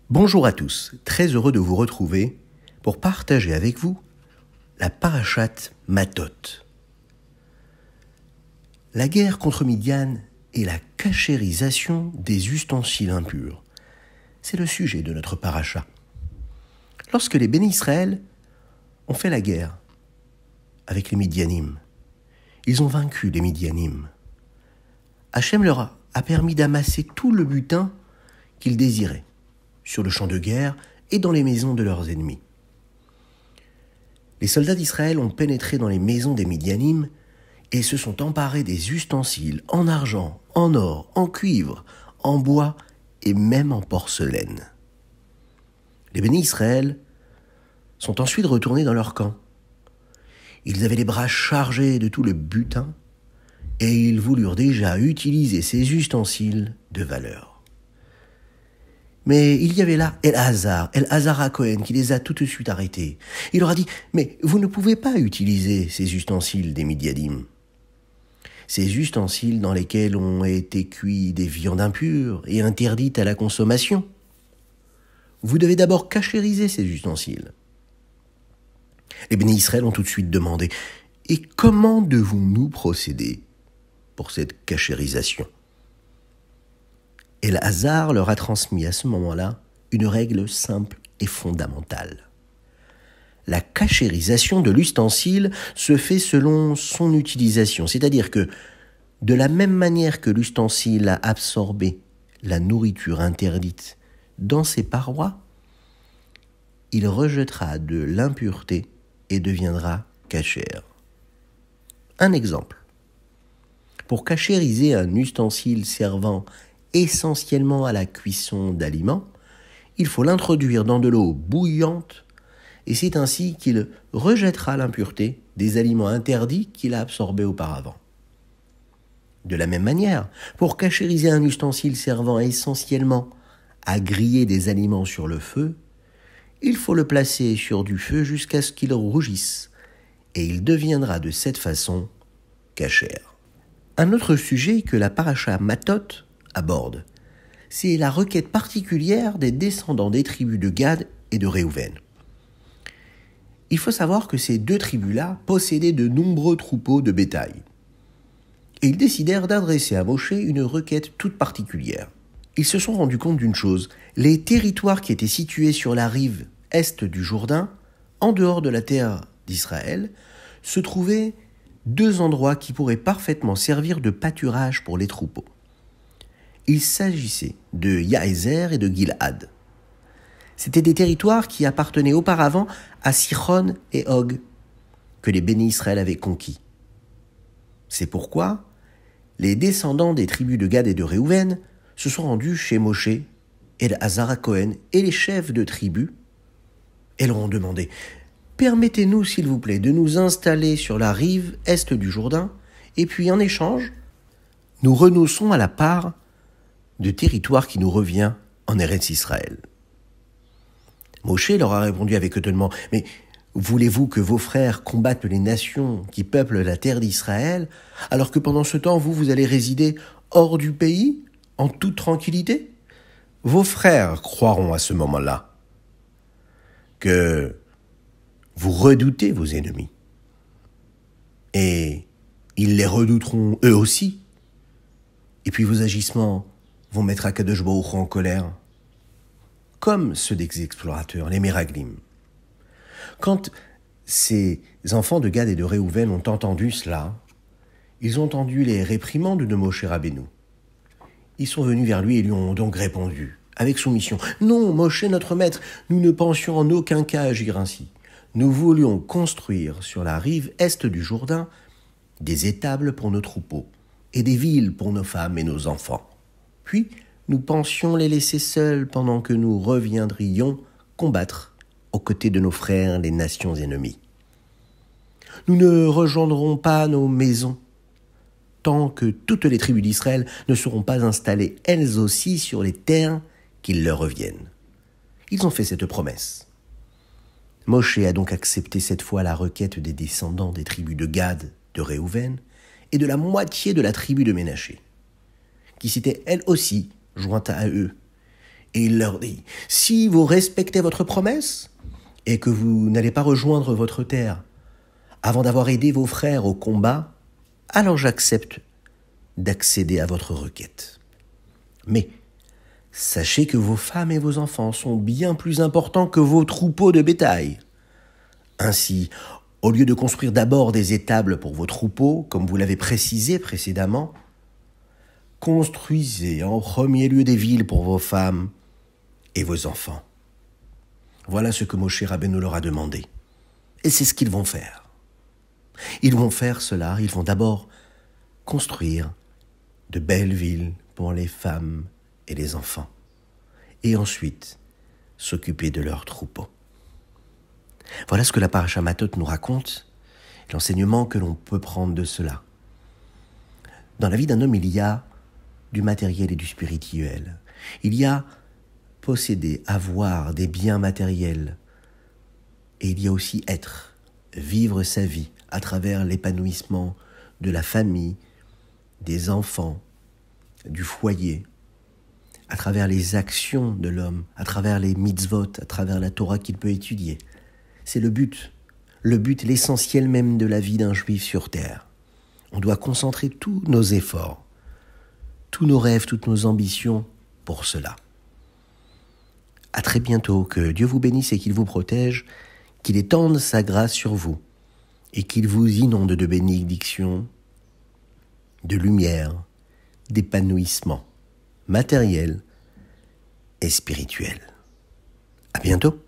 Bonjour à tous, très heureux de vous retrouver pour partager avec vous la parashat Matot. La guerre contre Midian et la cachérisation des ustensiles impurs. C'est le sujet de notre parasha. Lorsque les bénis Israël ont fait la guerre avec les Midianim, ils ont vaincu les Midianim. Hachem leur a permis d'amasser tout le butin qu'ils désiraient sur le champ de guerre et dans les maisons de leurs ennemis. Les soldats d'Israël ont pénétré dans les maisons des Midianim et se sont emparés des ustensiles en argent, en or, en cuivre, en bois et même en porcelaine. Les bénis Israël sont ensuite retournés dans leur camp. Ils avaient les bras chargés de tout le butin et ils voulurent déjà utiliser ces ustensiles de valeur. Mais il y avait là El-Hazar à Cohen, qui les a tout de suite arrêtés. Il leur a dit « Mais vous ne pouvez pas utiliser ces ustensiles des Midianim. Ces ustensiles dans lesquels ont été cuits des viandes impures et interdites à la consommation. Vous devez d'abord cachériser ces ustensiles. » Les bénis Israël ont tout de suite demandé « Et comment devons-nous procéder pour cette cachérisation ?» El-Hazar leur a transmis à ce moment-là une règle simple et fondamentale. La cachérisation de l'ustensile se fait selon son utilisation, c'est-à-dire que de la même manière que l'ustensile a absorbé la nourriture interdite dans ses parois, il rejettera de l'impureté et deviendra cachère. Un exemple. Pour cachériser un ustensile servant essentiellement à la cuisson d'aliments, il faut l'introduire dans de l'eau bouillante et c'est ainsi qu'il rejettera l'impureté des aliments interdits qu'il a absorbés auparavant. De la même manière, pour cachériser un ustensile servant essentiellement à griller des aliments sur le feu, il faut le placer sur du feu jusqu'à ce qu'il rougisse et il deviendra de cette façon cachère. Un autre sujet que la parasha Matot aborde, c'est la requête particulière des descendants des tribus de Gad et de Réhouven. Il faut savoir que ces deux tribus-là possédaient de nombreux troupeaux de bétail. Et ils décidèrent d'adresser à Moshe une requête toute particulière. Ils se sont rendus compte d'une chose, les territoires qui étaient situés sur la rive est du Jourdain, en dehors de la terre d'Israël, se trouvaient deux endroits qui pourraient parfaitement servir de pâturage pour les troupeaux. Il s'agissait de Yaézer et de Gil'ad. C'étaient des territoires qui appartenaient auparavant à Sichon et Og, que les bénis Israël avaient conquis. C'est pourquoi les descendants des tribus de Gad et de Réhouven se sont rendus chez Moshe, El-Hazar à Cohen et les chefs de tribus et leur ont demandé « Permettez-nous, s'il vous plaît, de nous installer sur la rive est du Jourdain et puis en échange, nous renonçons à la part de territoire qui nous revient en Eretz Israël. » Moshe leur a répondu avec étonnement « Mais voulez-vous que vos frères combattent les nations qui peuplent la terre d'Israël, alors que pendant ce temps, vous allez résider hors du pays, en toute tranquillité ? Vos frères croiront à ce moment-là que vous redoutez vos ennemis. Et ils les redouteront eux aussi. Et puis vos agissements vont mettre Akadosh Baruch Hu en colère, comme ceux des explorateurs, les Meraglim. Quand ces enfants de Gad et de Réhouven ont entendu cela, ils ont entendu les réprimandes de Moshe Rabbeinu. Ils sont venus vers lui et lui ont donc répondu, avec soumission, « Non, Moshe, notre maître, nous ne pensions en aucun cas agir ainsi. Nous voulions construire sur la rive est du Jourdain des étables pour nos troupeaux et des villes pour nos femmes et nos enfants. Puis, nous pensions les laisser seuls pendant que nous reviendrions combattre aux côtés de nos frères, les nations ennemies. Nous ne rejoindrons pas nos maisons tant que toutes les tribus d'Israël ne seront pas installées elles aussi sur les terres qui leur reviennent. » Ils ont fait cette promesse. Moshe a donc accepté cette fois la requête des descendants des tribus de Gad, de Réhouven et de la moitié de la tribu de Ménaché, qui s'était elle aussi jointe à eux Et il leur dit, si vous respectez votre promesse et que vous n'allez pas rejoindre votre terre avant d'avoir aidé vos frères au combat, alors j'accepte d'accéder à votre requête. Mais sachez que vos femmes et vos enfants sont bien plus importants que vos troupeaux de bétail. Ainsi, au lieu de construire d'abord des étables pour vos troupeaux, comme vous l'avez précisé précédemment, construisez en premier lieu des villes pour vos femmes et vos enfants. Voilà ce que Moshe Rabbeinu leur a demandé. Et c'est ce qu'ils vont faire. Ils vont faire cela, ils vont d'abord construire de belles villes pour les femmes et les enfants, et ensuite s'occuper de leurs troupeaux. Voilà ce que la Parasha Matot nous raconte, l'enseignement que l'on peut prendre de cela. Dans la vie d'un homme, il y a du matériel et du spirituel. Il y a posséder, avoir des biens matériels. Et il y a aussi être, vivre sa vie à travers l'épanouissement de la famille, des enfants, du foyer, à travers les actions de l'homme, à travers les mitzvot, à travers la Torah qu'il peut étudier. C'est le but, l'essentiel même de la vie d'un juif sur terre. On doit concentrer tous nos efforts, tous nos rêves, toutes nos ambitions pour cela. À très bientôt, que Dieu vous bénisse et qu'il vous protège, qu'il étende sa grâce sur vous et qu'il vous inonde de bénédictions, de lumière, d'épanouissement matériel et spirituel. À bientôt.